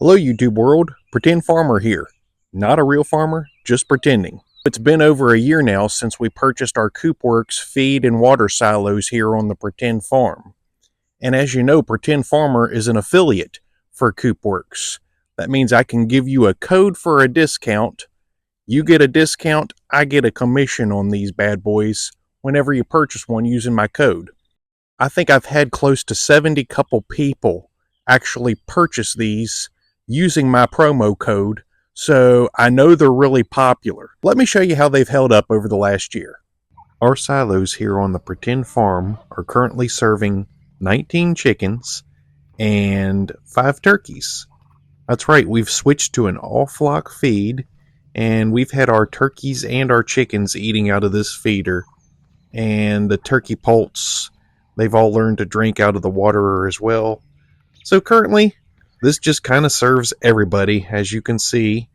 Hello YouTube world, Pretend Farmer here. Not a real farmer, just pretending. It's been over a year now since we purchased our Coopworx feed and water silos here on the Pretend Farm. And as you know, Pretend Farmer is an affiliate for Coopworx. That means I can give you a code for a discount. You get a discount, I get a commission on these bad boys whenever you purchase one using my code. I think I've had close to 70 couple people actually purchase these using my promo code, so I know they're really popular. Let me show you how they've held up over the last year. Our silos here on the Pretend Farm are currently serving 19 chickens and 5 turkeys. That's right, we've switched to an all-flock feed, and we've had our turkeys and our chickens eating out of this feeder, and the turkey poults, they've all learned to drink out of the waterer as well. So currently, this just kind of serves everybody. As you can see,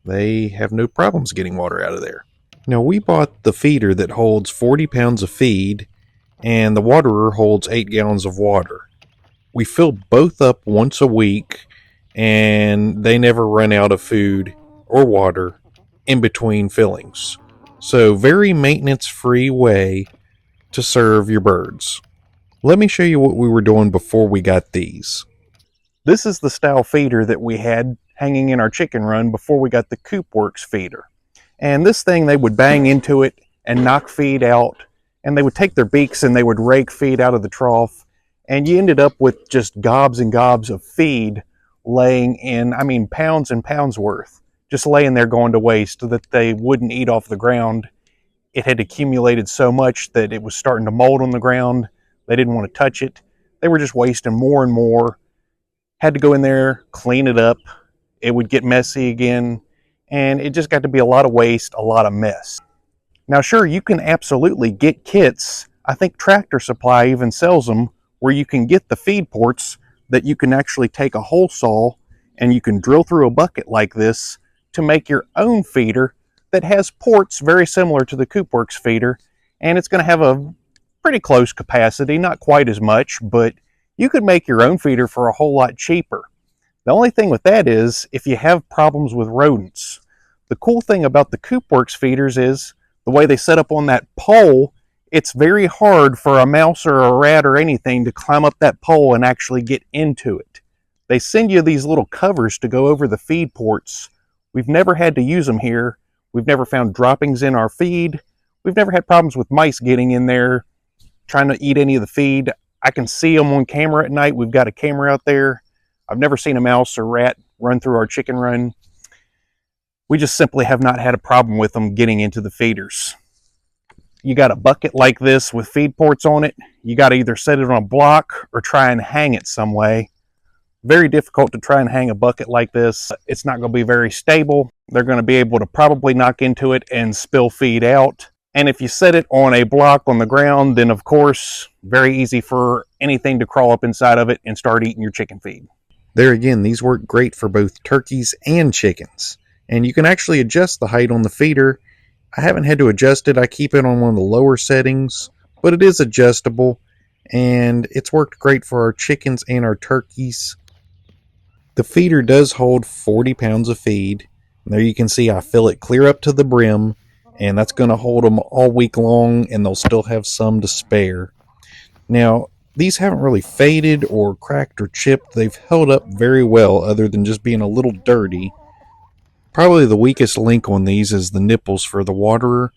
they have no problems getting water out of there. Now, we bought the feeder that holds 40 pounds of feed, and the waterer holds 8 gallons of water. We fill both up once a week, and they never run out of food or water in between fillings. So, very maintenance-free way to serve your birds. Let me show you what we were doing before we got these. This is the style feeder that we had hanging in our chicken run before we got the Coopworx feeder. And this thing, they would bang into it and knock feed out, and they would take their beaks and they would rake feed out of the trough, and you ended up with just gobs and gobs of feed laying in, pounds and pounds worth, just laying there going to waste, so that they wouldn't eat off the ground. It had accumulated so much that it was starting to mold on the ground. They didn't want to touch it. They were just wasting more and more. Had to go in there, clean it up. It would get messy again, and it just got to be a lot of waste, a lot of mess. Now, sure, you can absolutely get kits. I think Tractor Supply even sells them, where you can get the feed ports that you can actually take a hole saw and you can drill through a bucket like this to make your own feeder that has ports very similar to the Coopworx feeder, and it's going to have a pretty close capacity, not quite as much, but you could make your own feeder for a whole lot cheaper. The only thing with that is if you have problems with rodents. The cool thing about the Coopworx feeders is the way they set up on that pole, it's very hard for a mouse or a rat or anything to climb up that pole and actually get into it. They send you these little covers to go over the feed ports. We've never had to use them here. We've never found droppings in our feed. We've never had problems with mice getting in there trying to eat any of the feed. I can see them on camera at night. We've got a camera out there. I've never seen a mouse or rat run through our chicken run. We just simply have not had a problem with them getting into the feeders. You got a bucket like this with feed ports on it. You got to either set it on a block or try and hang it some way. Very difficult to try and hang a bucket like this. It's not going to be very stable. They're going to be able to probably knock into it and spill feed out. And if you set it on a block on the ground, then of course, very easy for anything to crawl up inside of it and start eating your chicken feed. There again, these work great for both turkeys and chickens. And you can actually adjust the height on the feeder. I haven't had to adjust it. I keep it on one of the lower settings, but it is adjustable, and it's worked great for our chickens and our turkeys. The feeder does hold 40 pounds of feed. And there you can see I fill it clear up to the brim, and that's going to hold them all week long, and they'll still have some to spare. Now, these haven't really faded or cracked or chipped. They've held up very well, other than just being a little dirty. Probably the weakest link on these is the nipples for the waterer,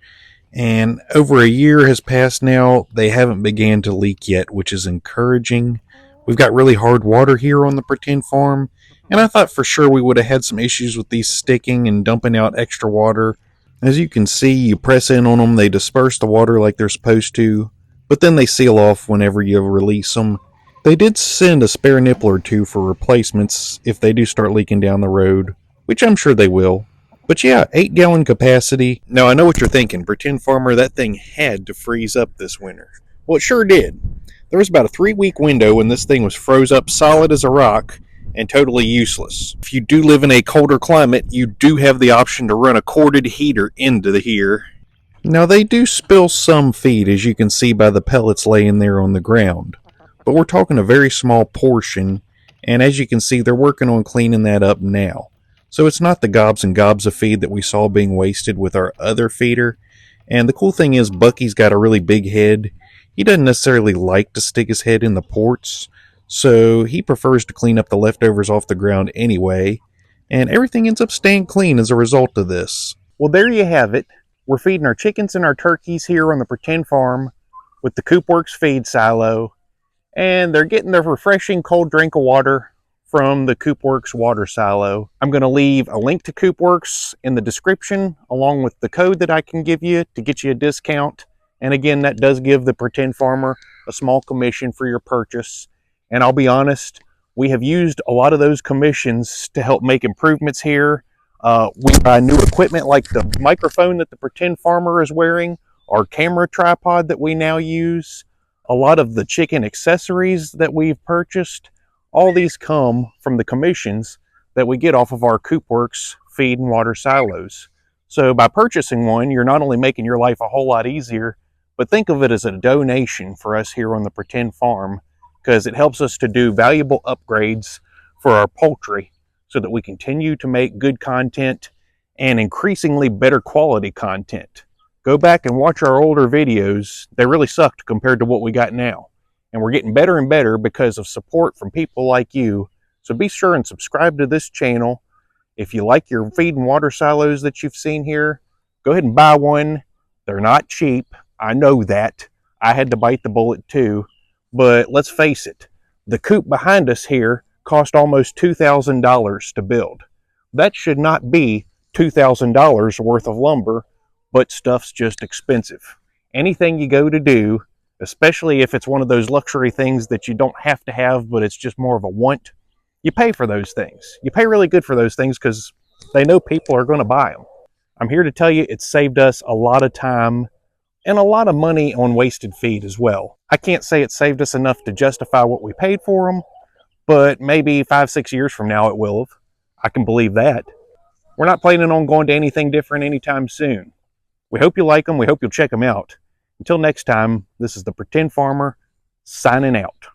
and over a year has passed now. They haven't began to leak yet, which is encouraging. We've got really hard water here on the Pretend Farm, and I thought for sure we would have had some issues with these sticking and dumping out extra water. As you can see, you press in on them, they disperse the water like they're supposed to, but then they seal off whenever you release them. They did send a spare nipple or two for replacements if they do start leaking down the road, which I'm sure they will. But yeah, 8-gallon capacity. Now I know what you're thinking, Pretend Farmer, that thing had to freeze up this winter. Well, it sure did. There was about a 3-week window when this thing was froze up solid as a rock and totally useless. If you do live in a colder climate, you do have the option to run a corded heater into here. Now they do spill some feed, as you can see by the pellets laying there on the ground, but we're talking a very small portion, And as you can see, they're working on cleaning that up now. So it's not the gobs and gobs of feed that we saw being wasted with our other feeder. And the cool thing is, Bucky's got a really big head. He doesn't necessarily like to stick his head in the ports, so he prefers to clean up the leftovers off the ground anyway. And everything ends up staying clean as a result of this. Well, there you have it. We're feeding our chickens and our turkeys here on the pretend farm with the Coopworx feed silo, and they're getting their refreshing cold drink of water from the Coopworx water silo. I'm going to leave a link to Coopworx in the description along with the code that I can give you to get you a discount. And again, that does give the pretend farmer a small commission for your purchase. And I'll be honest, we have used a lot of those commissions to help make improvements here. We buy new equipment like the microphone that the pretend farmer is wearing, our camera tripod that we now use, a lot of the chicken accessories that we've purchased. All these come from the commissions that we get off of our Coopworx feed and water silos. So by purchasing one, you're not only making your life a whole lot easier, but think of it as a donation for us here on the pretend farm, because it helps us to do valuable upgrades for our poultry so that we continue to make good content and increasingly better quality content. Go back and watch our older videos. They really sucked compared to what we got now. And we're getting better and better because of support from people like you. So be sure and subscribe to this channel. If you like your feed and water silos that you've seen here, go ahead and buy one. They're not cheap. I know that. I had to bite the bullet too. But let's face it, the coop behind us here cost almost $2,000 to build. That should not be $2,000 worth of lumber, but stuff's just expensive. Anything you go to do, especially if it's one of those luxury things that you don't have to have, but it's just more of a want, you pay for those things. You pay really good for those things because they know people are going to buy them. I'm here to tell you it's saved us a lot of time and a lot of money on wasted feed as well. I can't say it saved us enough to justify what we paid for them, but maybe 5-6 years from now it will have. I can believe that. We're not planning on going to anything different anytime soon. We hope you like them. We hope you'll check them out. Until next time, this is the Pretend Farmer signing out.